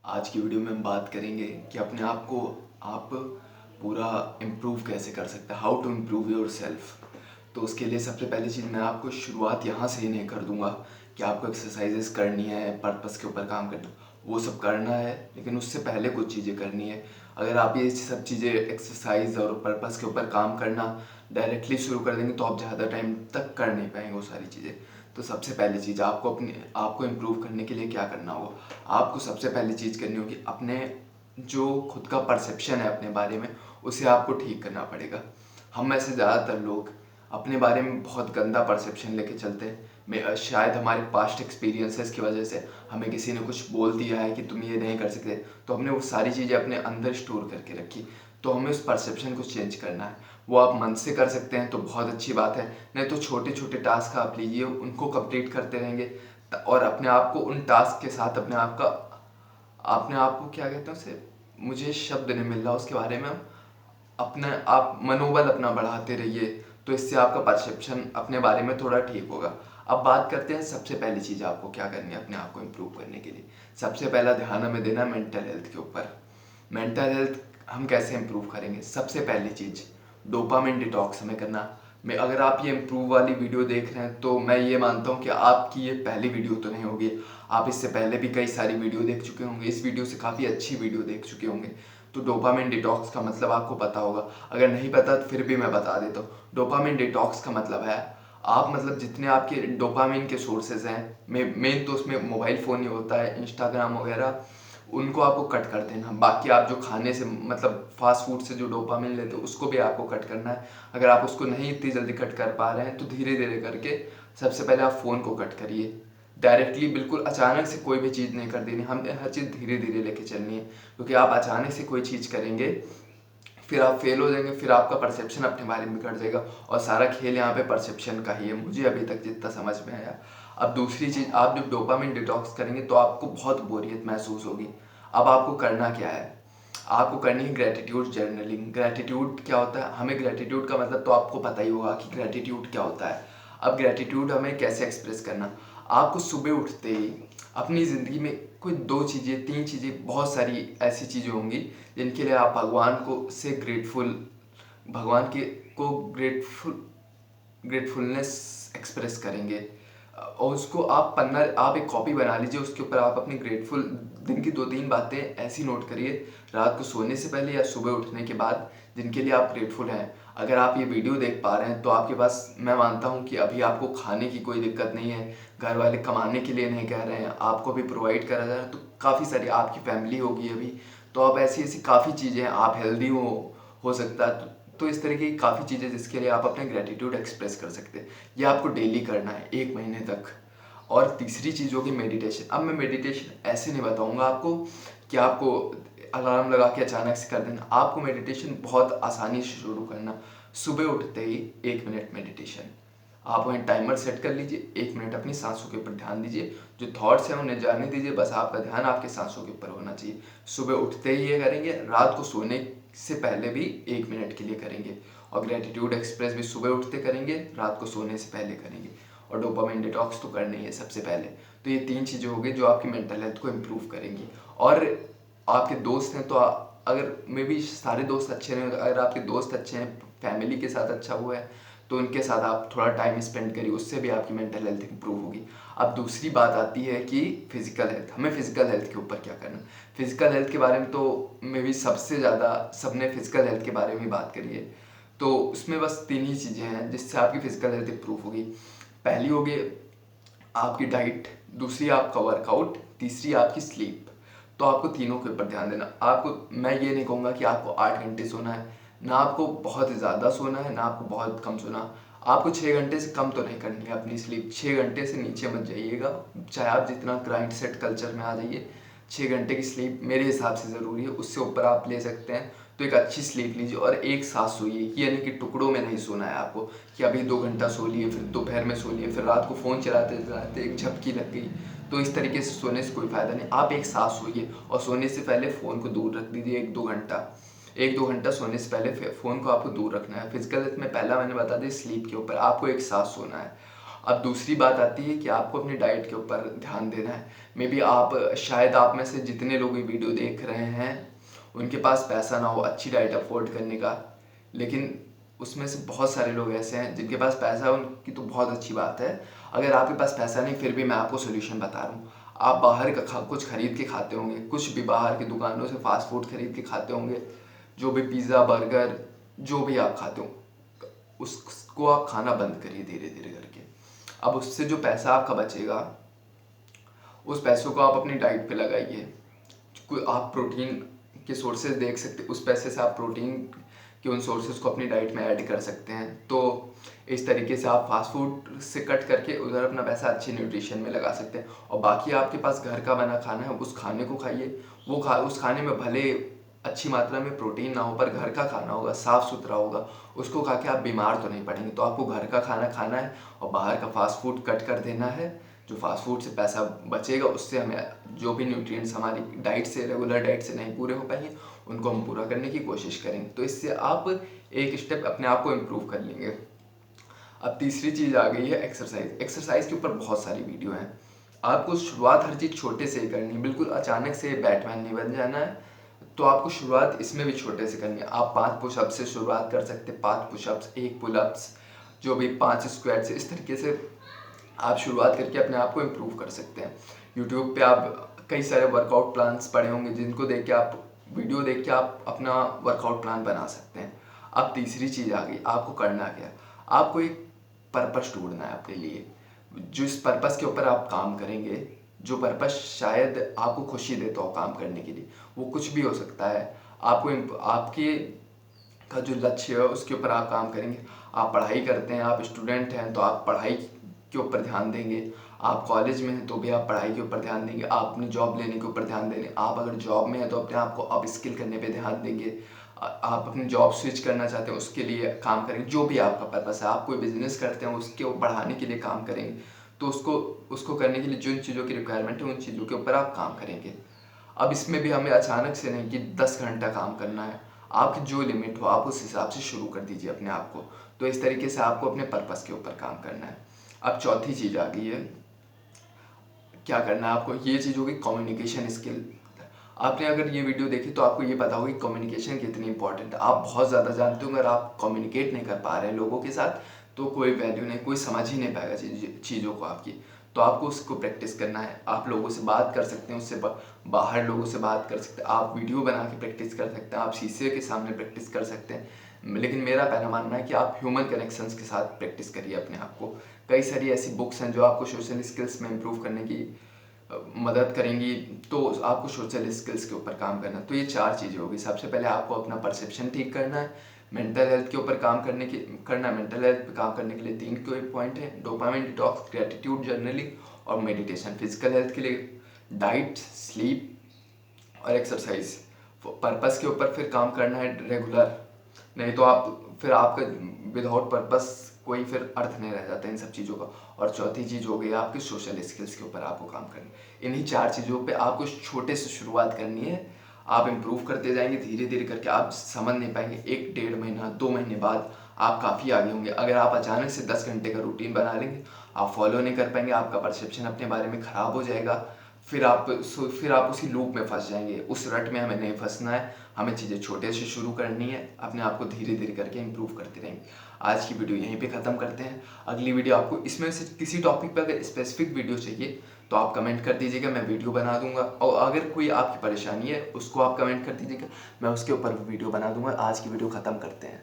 आज की वीडियो में हम बात करेंगे कि अपने आप को आप पूरा इम्प्रूव कैसे कर सकते हैं, how to improve yourself. तो उसके लिए सबसे पहली चीज़ मैं आपको शुरुआत यहाँ से ही नहीं कर दूंगा कि आपको एक्सरसाइजेस करनी है, पर्पस के ऊपर काम करना, वो सब करना है, लेकिन उससे पहले कुछ चीज़ें करनी है। अगर आप ये सब चीज़ें एक्सरसाइज और पर्पस के ऊपर काम करना डायरेक्टली शुरू कर देंगे तो आप ज़्यादा टाइम तक कर नहीं पाएंगे वो सारी चीज़ें। तो सबसे पहली चीज़ आपको इम्प्रूव करने के लिए क्या करना होगा, आपको सबसे पहली चीज़ करनी होगी अपने जो खुद का परसेप्शन है अपने बारे में, उसे आपको ठीक करना पड़ेगा। हम में से ज़्यादातर लोग अपने बारे में बहुत गंदा परसेप्शन लेके चलते हैं। शायद हमारे पास्ट एक्सपीरियंसेस की वजह से हमें किसी ने कुछ बोल दिया है कि तुम ये नहीं कर सकते, तो हमने वो सारी चीज़ें अपने अंदर स्टोर करके रखी। तो हमें उस परसेप्शन को चेंज करना है। वो आप मन से कर सकते हैं तो बहुत अच्छी बात है, नहीं तो छोटे छोटे टास्क आप लीजिए, उनको कंप्लीट करते रहेंगे और अपने आप को उन टास्क के साथ अपने आप को क्या कहते हैं उसे, मुझे शब्द नहीं मिल रहा उसके बारे में, हम अपने आप मनोबल अपना बढ़ाते रहिए। तो इससे आपका परसेप्शन अपने बारे में थोड़ा ठीक होगा। अब बात करते हैं सबसे पहली चीज़ आपको क्या करनी है अपने आप को इम्प्रूव करने के लिए। सबसे पहला ध्यान हमें देना है मेंटल हेल्थ के ऊपर। मेंटल हेल्थ हम कैसे इम्प्रूव करेंगे, सबसे पहली चीज़ डोपामिन डिटॉक्स हमें करना। मैं अगर आप ये इम्प्रूव वाली वीडियो देख रहे हैं तो मैं ये मानता हूँ कि आपकी ये पहली वीडियो तो नहीं होगी, आप इससे पहले भी कई सारी वीडियो देख चुके होंगे, इस वीडियो से काफ़ी अच्छी वीडियो देख चुके होंगे। तो डोपामिन डिटॉक्स का मतलब आपको पता होगा, अगर नहीं पता तो फिर भी मैं बता देता हूँ। डोपामिन डिटॉक्स का मतलब है आप मतलब जितने आपके डोपामिन के सोर्सेज हैं, मेन तो उसमें मोबाइल फ़ोन ही होता है, इंस्टाग्राम वगैरह, उनको आपको कट कर देना। बाकी आप जो खाने से मतलब फास्ट फूड से जो डोपामिन लेते हो उसको भी आपको कट करना है। अगर आप उसको नहीं इतनी जल्दी कट कर पा रहे हैं तो धीरे धीरे करके सबसे पहले आप फ़ोन को कट करिए। डायरेक्टली बिल्कुल अचानक से कोई भी चीज़ नहीं कर देनी, हमें हर चीज़ धीरे धीरे लेके चलनी है, क्योंकि आप अचानक से कोई चीज़ करेंगे फिर आप फेल हो जाएंगे, फिर आपका परसेप्शन अपने बारे में बिगड़ जाएगा और सारा खेल यहाँ पे परसेप्शन का ही है, मुझे अभी तक जितना समझ में आया। अब दूसरी चीज़, आप जब डोपामिन डिटॉक्स करेंगे तो आपको बहुत बोरियत महसूस होगी। अब आपको करना क्या है, आपको करनी है ग्रेटिट्यूड जर्नलिंग। ग्रेटिट्यूड क्या होता है, हमें ग्रेटिट्यूड का मतलब तो आपको पता ही होगा कि ग्रेटिट्यूड क्या होता है। अब ग्रेटिट्यूड हमें कैसे एक्सप्रेस करना, आपको सुबह उठते ही अपनी ज़िंदगी में कोई 2 चीज़ें 3 चीज़ें, बहुत सारी ऐसी चीज़ें होंगी जिनके लिए आप भगवान को से ग्रेटफुल, भगवान के को ग्रेटफुलनेस एक्सप्रेस करेंगे। और उसको आप पन्ना, आप एक कॉपी बना लीजिए, उसके ऊपर आप अपनी ग्रेटफुल दिन की 2-3 बातें ऐसी नोट करिए रात को सोने से पहले या सुबह उठने के बाद, जिनके लिए आप ग्रेटफुल हैं। अगर आप ये वीडियो देख पा रहे हैं तो आपके पास, मैं मानता हूँ कि अभी आपको खाने की कोई दिक्कत नहीं है, घर वाले कमाने के लिए नहीं कह रहे हैं, आपको भी प्रोवाइड करा जा रहा है, तो काफ़ी सारी आपकी फैमिली होगी अभी, तो आप ऐसी ऐसी काफ़ी चीज़ें हैं, आप हेल्दी हो सकता है, तो इस तरीके की काफ़ी चीज़ें जिसके लिए आप अपने ग्रेटिट्यूड एक्सप्रेस कर सकते हैं। ये आपको डेली करना है 1 महीने तक। और तीसरी चीज़ होगी मेडिटेशन। अब मैं मेडिटेशन ऐसे नहीं बताऊंगा आपको कि आपको अलार्म लगा के अचानक से कर देना, आपको मेडिटेशन बहुत आसानी से शुरू करना। सुबह उठते ही 1 मिनट मेडिटेशन, आप वहीं टाइमर सेट कर लीजिए, 1 मिनट अपनी सांसों के ऊपर ध्यान दीजिए, जो थॉट्स हैं उन्हें जाने दीजिए, बस आपका ध्यान आपके सांसों के ऊपर होना चाहिए। सुबह उठते ही ये करेंगे, रात को सोने से पहले भी 1 मिनट के लिए करेंगे, और ग्रेटिट्यूड एक्सप्रेस भी सुबह उठते करेंगे, रात को सोने से पहले करेंगे, और डोपामिन डिटॉक्स तो करना ही है सबसे पहले। तो ये 3 चीज़ें होगी जो आपकी मेंटल हेल्थ को इम्प्रूव करेंगी। और आपके दोस्त हैं तो अगर मे बी सारे दोस्त अच्छे नहीं, अगर आपके दोस्त अच्छे हैं, फैमिली के साथ अच्छा हुआ है, तो उनके साथ आप थोड़ा टाइम स्पेंड करिए, उससे भी आपकी मेंटल हेल्थ इंप्रूव होगी। अब दूसरी बात आती है कि फिजिकल हेल्थ, हमें फिजिकल हेल्थ के ऊपर क्या करना। फिजिकल हेल्थ के बारे में तो मे बी सबसे ज़्यादा सबने फिजिकल हेल्थ के बारे में बात करी है, तो उसमें बस 3 ही चीज़ें हैं जिससे आपकी फिजिकल हेल्थ इंप्रूव होगी। पहली होगी आपकी डाइट, दूसरी आपका वर्कआउट, तीसरी आपकी स्लीप। तो आपको तीनों के ऊपर ध्यान देना। आपको, मैं ये नहीं कहूँगा कि आपको 8 घंटे सोना है, ना आपको बहुत ज़्यादा सोना है, ना आपको बहुत कम सोना। आपको 6 घंटे से कम तो नहीं करनी है अपनी स्लीप, 6 घंटे से नीचे मत जाइएगा, चाहे आप जितना ग्राइंड सेट कल्चर में आ जाइए। 6 घंटे की स्लीप मेरे हिसाब से ज़रूरी है, उससे ऊपर आप ले सकते हैं तो एक अच्छी स्लीप लीजिए और एक साथ सोइए। ये यानी कि टुकड़ों में नहीं सोना है आपको, कि अभी 2 घंटा सो लिए, फिर दोपहर में सो लिए, फिर रात को फ़ोन चलाते चलाते एक झपकी लग गई, तो इस तरीके से सोने से कोई फ़ायदा नहीं। आप एक साथ सोइए और सोने से पहले फ़ोन को दूर रख दीजिए 1-2 घंटा। 1-2 घंटा सोने से पहले फ़ोन को आपको दूर रखना है। फिजिकल हेल्थ में पहला मैंने बता दिया, स्लीप के ऊपर आपको एक साथ सोना है। अब दूसरी बात आती है कि आपको अपनी डाइट के ऊपर ध्यान देना है। मे बी शायद आप में से जितने लोग ये वीडियो देख रहे हैं उनके पास पैसा ना हो अच्छी डाइट अफोर्ड करने का, लेकिन उसमें से बहुत सारे लोग ऐसे हैं जिनके पास पैसा है, उनकी तो बहुत अच्छी बात है। अगर आपके पास पैसा नहीं फिर भी मैं आपको सोल्यूशन बता रहा हूँ। आप बाहर का कुछ खरीद के खाते होंगे, कुछ भी बाहर की दुकानों से फास्ट फूड खरीद के खाते होंगे, जो भी पिज़्ज़ा बर्गर जो भी आप खाते हो उसको आप खाना बंद करिए धीरे धीरे करके। अब उससे जो पैसा आपका बचेगा उस पैसों को आप अपनी डाइट पे लगाइए। कोई आप प्रोटीन के सोर्सेज देख सकते, उस पैसे से आप प्रोटीन के उन सोर्सेज को अपनी डाइट में ऐड कर सकते हैं। तो इस तरीके से आप फास्ट फूड से कट करके उधर अपना पैसा अच्छी न्यूट्रिशन में लगा सकते हैं। और बाकी आपके पास घर का बना खाना है उस खाने को खाइए। उस खाने में भले अच्छी मात्रा में प्रोटीन ना हो पर घर का खाना होगा, साफ़ सुथरा होगा, उसको खा के आप बीमार तो नहीं पड़ेंगे। तो आपको घर का खाना खाना है और बाहर का फास्ट फूड कट कर देना है। जो फास्ट फूड से पैसा बचेगा उससे हमें जो भी न्यूट्रिएंट्स हमारी डाइट से, रेगुलर डाइट से नहीं पूरे हो पाएंगे, उनको हम पूरा करने की कोशिश करेंगे। तो इससे आप एक स्टेप अपने आप को इम्प्रूव कर लेंगे। अब तीसरी चीज़ आ गई है एक्सरसाइज। एक्सरसाइज के ऊपर बहुत सारी वीडियो हैं। आपको शुरुआत हर चीज़ छोटे से ही करनी है, बिल्कुल अचानक से बैटमैन नहीं बन जाना है। तो आपको शुरुआत इसमें भी छोटे से करनी है। आप 5 पुशअप से शुरुआत कर सकते हैं, 5 पुशअप्स, 1 पुलअप्स, जो भी 5 स्क्वाट से, इस तरीके से आप शुरुआत करके अपने आप को इम्प्रूव कर सकते हैं। यूट्यूब पे आप कई सारे वर्कआउट प्लान्स पड़े होंगे जिनको देख के आप वीडियो देख के आप अपना वर्कआउट प्लान बना सकते हैं। अब तीसरी चीज़ आ गई, आपको करना क्या। आपको एक पर्पस ढूंढना है अपने लिए, जिस पर्पस के ऊपर आप काम करेंगे, जो पर्पस शायद आपको खुशी देता हो काम करने के लिए, वो कुछ भी हो सकता है। आपके का जो लक्ष्य है उसके ऊपर आप काम करेंगे। आप पढ़ाई करते हैं, आप स्टूडेंट हैं तो आप पढ़ाई के ऊपर ध्यान देंगे। आप कॉलेज में हैं तो भी आप पढ़ाई के ऊपर ध्यान देंगे। आप अपनी जॉब लेने के ऊपर ध्यान देंगे। आप अगर जॉब में हैं तो अपने आप को अप स्किल करने पे ध्यान देंगे। आप अपनी जॉब स्विच करना चाहते हैं उसके लिए काम करेंगे। जो भी आपका पर्पस है, आप कोई बिजनेस करते हैं उसके बढ़ाने के लिए काम करेंगे। तो उसको करने के लिए जिन चीज़ों की रिक्वायरमेंट है उन चीज़ों के ऊपर आप काम करेंगे। अब इसमें भी हमें अचानक से नहीं कि 10 घंटा काम करना है। आपकी जो लिमिट हो आप उस हिसाब से शुरू कर दीजिए अपने आप को। तो इस तरीके से आपको अपने पर्पस के ऊपर काम करना है। अब चौथी चीज़ आ गई है, क्या करना है आपको। ये चीज़ होगी कम्युनिकेशन स्किल। आपने अगर ये वीडियो देखी तो आपको ये पता होगा कि कम्युनिकेशन कितनी इंपॉर्टेंट है। आप बहुत ज़्यादा जानते हो, अगर आप कम्युनिकेट नहीं कर पा रहे हैं लोगों के साथ तो कोई वैल्यू नहीं, कोई समझ ही नहीं पाएगा चीज़ों को आपकी। तो आपको उसको प्रैक्टिस करना है। आप लोगों से बात कर सकते हैं, उससे बाहर लोगों से बात कर सकते हैं, आप वीडियो बना के प्रैक्टिस कर सकते हैं, आप शीशे के सामने प्रैक्टिस कर सकते हैं। लेकिन मेरा पहला मानना है कि आप ह्यूमन कनेक्शंस के साथ प्रैक्टिस करिए अपने आप को। कई सारी ऐसी बुक्स हैं जो आपको सोशल स्किल्स में इम्प्रूव करने की मदद करेंगी। तो आपको सोशल स्किल्स के ऊपर काम करना। तो ये 4 चीज़ें होगी। सबसे पहले आपको अपना परसेप्शन ठीक करना है। मेंटल हेल्थ के ऊपर काम करना। मेंटल हेल्थ पे काम करने के लिए 3 कोई पॉइंट है: डोपामाइन डिटॉक्स, ग्रेटिट्यूड जर्नलिंग और मेडिटेशन। फिजिकल हेल्थ के लिए डाइट, स्लीप और एक्सरसाइज। पर्पस के ऊपर फिर काम करना है रेगुलर, नहीं तो आपका विदाउट पर्पस कोई फिर अर्थ नहीं रह जाता इन सब चीज़ों का। और चौथी चीज़ हो गई आपकी सोशल स्किल्स के ऊपर आपको काम करना। इन्हीं 4 चीज़ों पे आपको छोटे से शुरुआत करनी है। आप इम्प्रूव करते जाएंगे धीरे धीरे करके। आप समझ नहीं पाएंगे, 1 डेढ़ महीना 2 महीने बाद आप काफ़ी आगे होंगे। अगर आप अचानक से 10 घंटे का रूटीन बना लेंगे, आप फॉलो नहीं कर पाएंगे, आपका परसेप्शन अपने बारे में ख़राब हो जाएगा। फिर आप उसी लूप में फंस जाएंगे। उस रट में हमें नहीं फंसना है। हमें चीज़ें छोटे से शुरू करनी है, अपने आप को धीरे धीरे करके इम्प्रूव करते रहेंगे। आज की वीडियो यहीं पे ख़त्म करते हैं। अगली वीडियो आपको इसमें से किसी टॉपिक पर अगर स्पेसिफिक वीडियो चाहिए तो आप कमेंट कर दीजिएगा, मैं वीडियो बना दूंगा। और अगर कोई आपकी परेशानी है उसको आप कमेंट कर दीजिएगा, मैं उसके ऊपर वीडियो बना दूंगा। आज की वीडियो ख़त्म करते हैं।